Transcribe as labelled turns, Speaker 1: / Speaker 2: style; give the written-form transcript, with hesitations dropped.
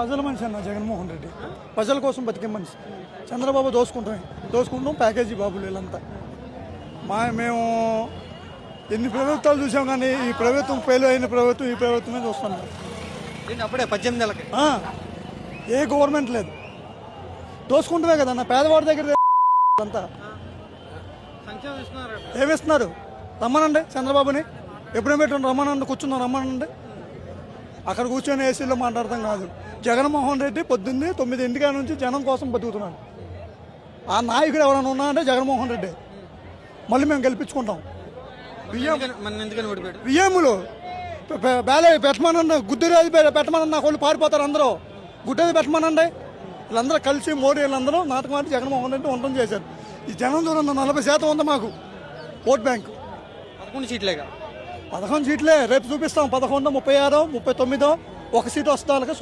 Speaker 1: ప్రజల మనిషి అన్న జగన్మోహన్ రెడ్డి, ప్రజల కోసం బతికే మనిషి. చంద్రబాబు దోసుకుంటాం ప్యాకేజీ బాబులు వీళ్ళంతా. మేము ఎన్ని ప్రభుత్వాలు చూసాం కానీ ఈ ప్రభుత్వం ఫెయిల్ అయిన ప్రభుత్వం ఈ ప్రభుత్వమే చూస్తున్నాం.
Speaker 2: అప్పుడే 18 నెలలకి
Speaker 1: ఏ గవర్నమెంట్ లేదు, దోసుకుంటమే కదన్న. పేదవాడి దగ్గర అంతా ఏమిస్తున్నారు? రమ్మనండి చంద్రబాబుని, ఎప్పుడేం పెట్టండి, రమ్మనండి, కూర్చున్నాం, రమ్మనండి. అక్కడ కూర్చొని ఏసీలో మాట్లాడతాం కాదు. జగన్మోహన్ రెడ్డి పొద్దున్నే 9 నుంచి జనం కోసం బతుకుతున్నాడు. ఆ నాయకుడు ఎవరైనా ఉన్నారంటే జగన్మోహన్ రెడ్డి. మళ్ళీ మేము గెలిపించుకుంటాం. బియ్యములు బేలే పెట్టమనండి, గుడ్డేది పెట్టమనండి. నాకు వాళ్ళు పారిపోతారు అందరూ. గుడ్డేది పెట్టమనండి. వీళ్ళందరూ కలిసి మోడీ వీళ్ళందరూ నాటకం అంటే జగన్మోహన్ రెడ్డి వంటం చేశారు. ఈ జనం చూడండి, 40% ఉంది మాకు ఓట్ బ్యాంకు. 11 సీట్లే. రేపు చూపిస్తాం 11, 36, 39 ఒక సీటు వస్తే వాళ్ళకి